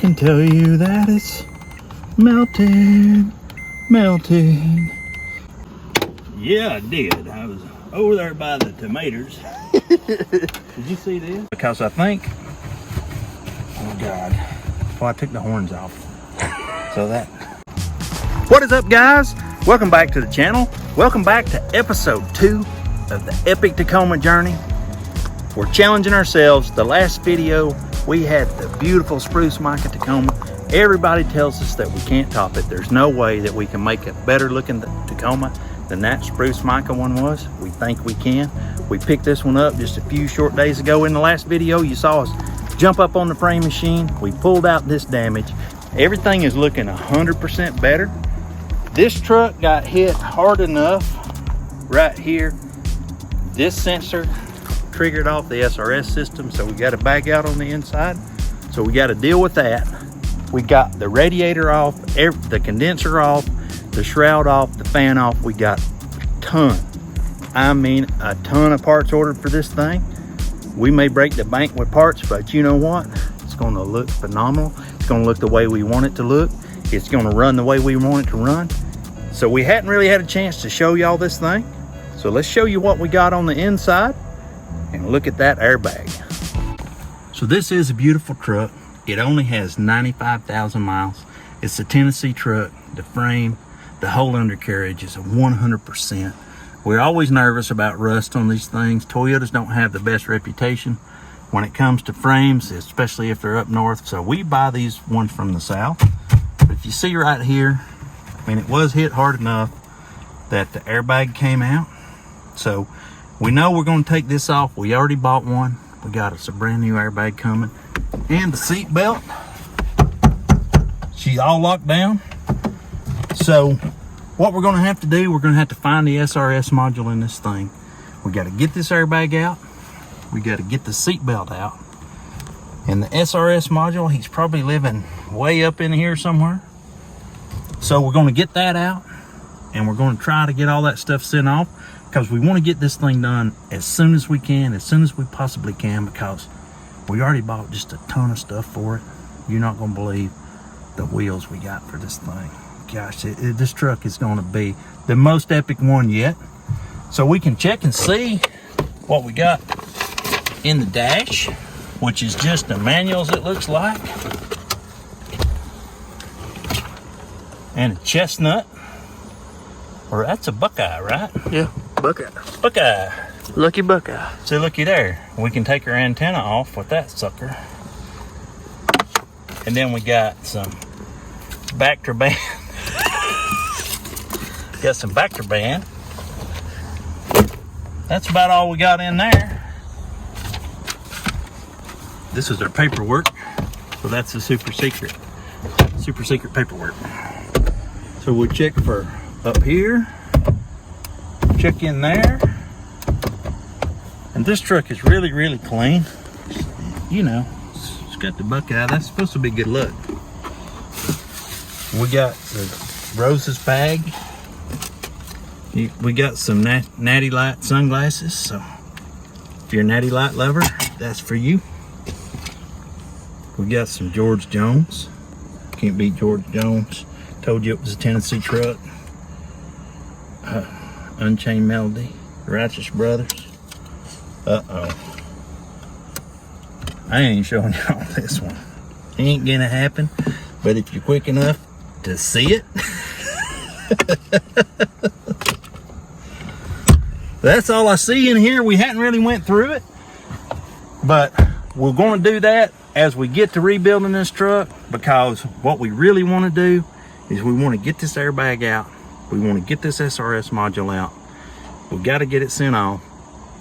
can tell you that it's melted. Yeah, I did. I was over there by the tomatoes. Did you see this? Because I think, oh God, well, I took the horns off. So that. What is up, guys? Welcome back to the channel. Welcome back to episode 2 of the Epic Tacoma journey. We're challenging ourselves. The last video, we had the beautiful spruce mica Tacoma. Everybody tells us that we can't top it. There's no way that we can make a better looking Tacoma than that spruce mica one was. We think we can. We picked this one up just a few short days ago. In the last video, you saw us jump up on the frame machine. We pulled out this damage. Everything is looking 100% better. This truck got hit hard enough right here. This sensor triggered off the SRS system, so we got a bag out on the inside. So we got to deal with that. We got the radiator off, the condenser off, the shroud off, the fan off. We got a ton, I mean a ton of parts ordered for this thing. We may break the bank with parts, but you know what? It's going to look phenomenal. It's going to look the way we want it to look. It's going to run the way we want it to run. So we hadn't really had a chance to show y'all this thing. So let's show you what we got on the inside and look at that airbag. So this is a beautiful truck. It only has 95,000 miles. It's a Tennessee truck. The frame, the whole undercarriage is a 100%. We're always nervous about rust on these things. Toyotas don't have the best reputation when it comes to frames, especially if they're up north. So we buy these ones from the south. But if you see right here, I mean, it was hit hard enough that the airbag came out. So we know we're going to take this off. We already bought one. We got us a brand new airbag coming. And the seat belt, she's all locked down. So what we're going to have to do, we're going to have to find the SRS module in this thing. We got to get this airbag out. We got to get the seat belt out. And the SRS module, he's probably living way up in here somewhere. So we're going to get that out, and we're going to try to get all that stuff sent off, because we want to get this thing done as soon as we can, as soon as we possibly can, because we already bought just a ton of stuff for it. You're not going to believe the wheels we got for this thing. Gosh, this truck is going to be the most epic one yet. So we can check and see what we got in the dash, which is just the manuals, it looks like. And a chestnut. Or that's a Buckeye, right? Yeah, Buckeye. Buckeye. Lucky Buckeye. So looky there. We can take our antenna off with that sucker. And then we got some Bacter band. Got some Bacter band. That's about all we got in there. This is our paperwork. So that's the super secret paperwork. So we'll check for up here, check in there. And this truck is really, really clean. You know, it's got the Buckeye. That's supposed to be good luck. We got the Rose's bag. We got some Natty Light sunglasses. So if you're a Natty Light lover, that's for you. We got some George Jones. Can't beat George Jones. Told you it was a Tennessee truck. Unchained Melody, Righteous Brothers. Uh-oh. I ain't showing y'all this one. Ain't gonna happen. But if you're quick enough to see it, that's all I see in here. We hadn't really went through it, but we're going to do that as we get to rebuilding this truck, because what we really want to do is we want to get this airbag out. We want to get this SRS module out. We got to get it sent off.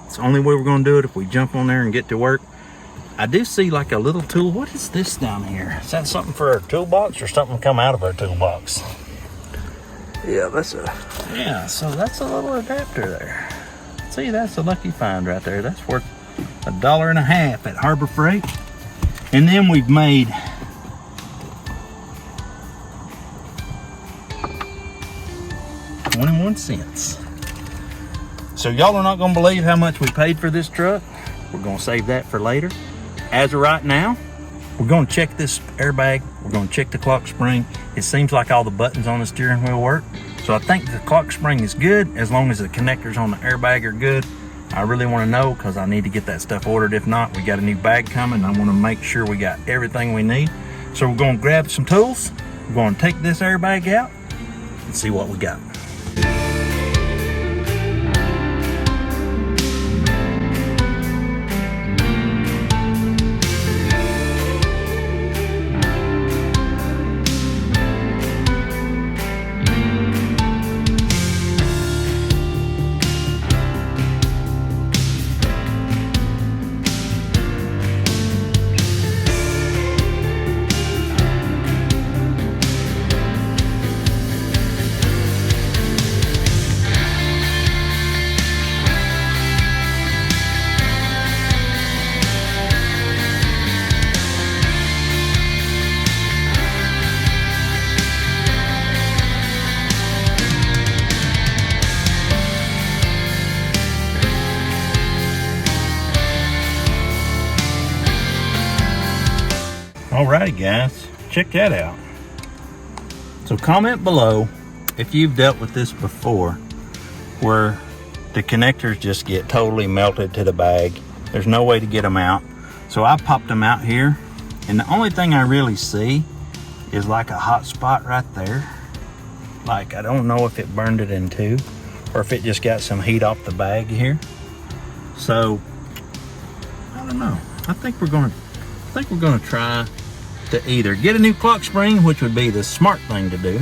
It's the only way we're going to do it if we jump on there and get to work. I do see like a little tool. What is this down here? Is that something for our toolbox or something come out of our toolbox? Yeah, that's a... Yeah, so that's a little adapter there. See, that's a lucky find right there. That's worth $1.50 at Harbor Freight. And then we've made 21 cents. So y'all are not gonna believe how much we paid for this truck. We're gonna save that for later. As of right now, We're going to check this airbag. We're going to check the clock spring. It seems like all the buttons on the steering wheel work. So I think the clock spring is good as long as the connectors on the airbag are good. I really want to know because I need to get that stuff ordered. If not, we got a new bag coming. I want to make sure we got everything we need. So we're going to grab some tools. We're going to take this airbag out and see what we got. Alrighty guys, check that out. So comment below if you've dealt with this before, where the connectors just get totally melted to the bag. There's no way to get them out. So I popped them out here, and the only thing I really see is like a hot spot right there. Like, I don't know if it burned it in two or if it just got some heat off the bag here. So I don't know. I think we're gonna try to either get a new clock spring, which would be the smart thing to do,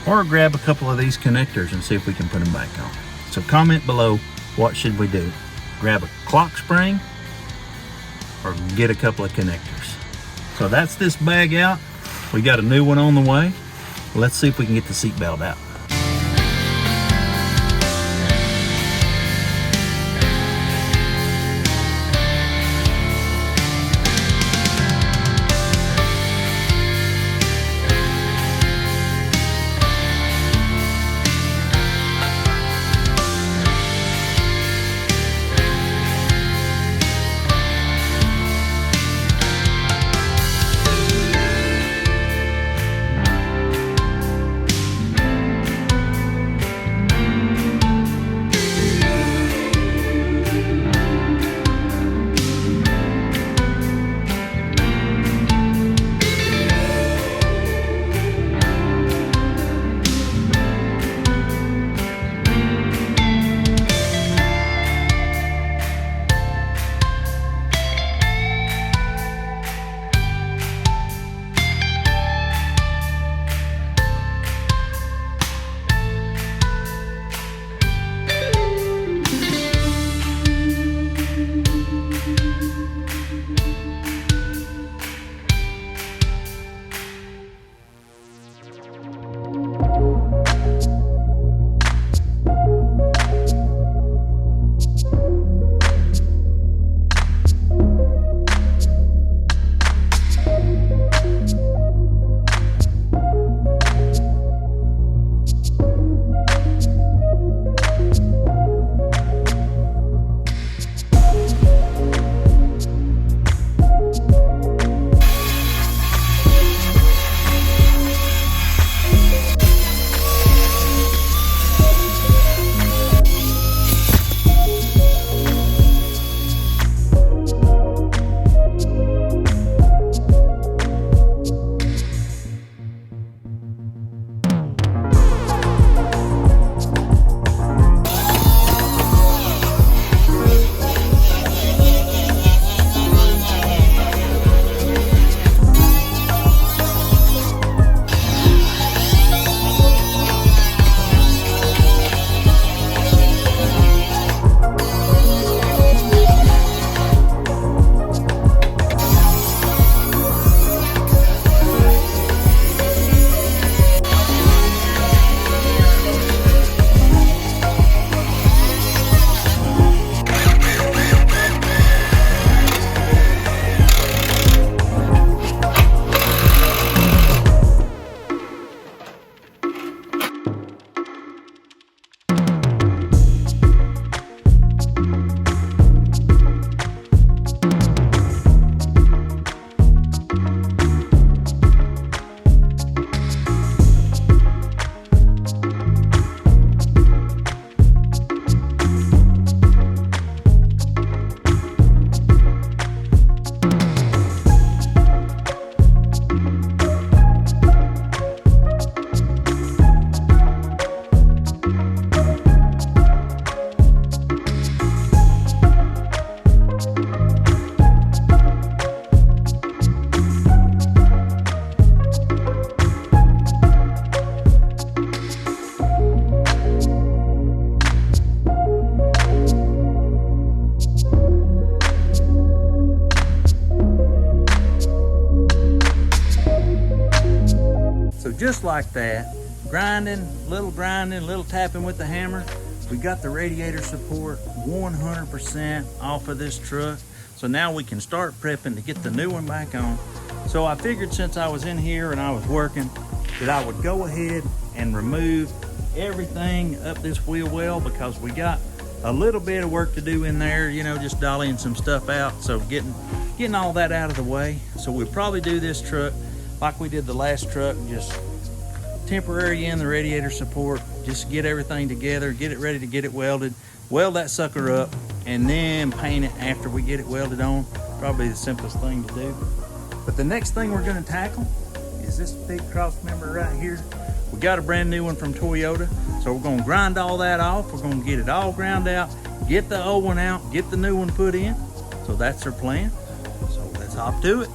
or grab a couple of these connectors and see if we can put them back on. So comment below, what should we do? Grab a clock spring or get a couple of connectors? So that's this bag out. We got a new one on the way. Let's see if we can get the seatbelt out. So just like that, grinding, little tapping with the hammer, we got the radiator support 100% off of this truck. So now we can start prepping to get the new one back on. So I figured since I was in here and I was working that I would go ahead and remove everything up this wheel well, because we got a little bit of work to do in there, you know, just dollying some stuff out. So getting all that out of the way. So we'll probably do this truck like we did the last truck, just temporary in the radiator support, just get everything together, get it ready to get it welded, weld that sucker up, and then paint it after we get it welded on. Probably the simplest thing to do. But the next thing we're going to tackle is this big cross member right here. We got a brand new one from Toyota, so we're going to grind all that off. We're going to get it all ground out, get the old one out, get the new one put in. So that's our plan. So let's hop to it.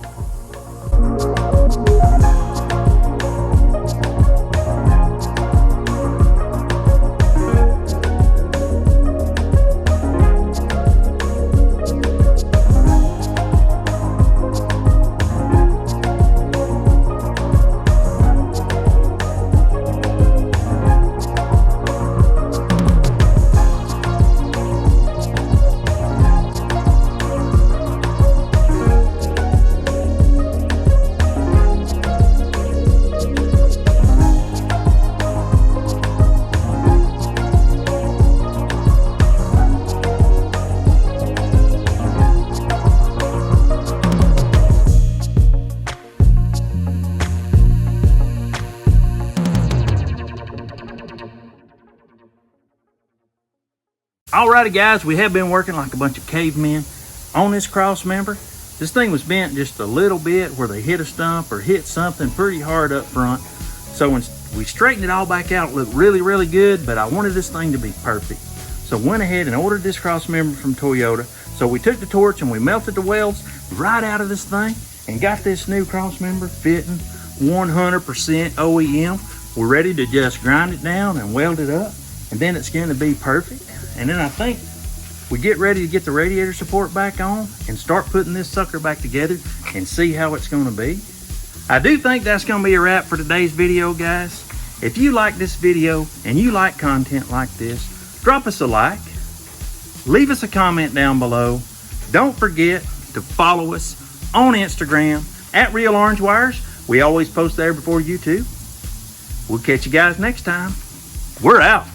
Alrighty guys, we have been working like a bunch of cavemen on this cross member. This thing was bent just a little bit where they hit a stump or hit something pretty hard up front. So when we straightened it all back out, it looked really good, but I wanted this thing to be perfect. So went ahead and ordered this cross member from Toyota. So we took the torch and we melted the welds right out of this thing and got this new cross member fitting 100% OEM. We're ready to just grind it down and weld it up, and then it's going to be perfect. And then I think we get ready to get the radiator support back on and start putting this sucker back together and see how it's going to be. I do think that's going to be a wrap for today's video, guys. If you like this video and you like content like this, drop us a like, leave us a comment down below. Don't forget to follow us on Instagram at Real Orange Wires. We always post there before YouTube. We'll catch you guys next time. We're out.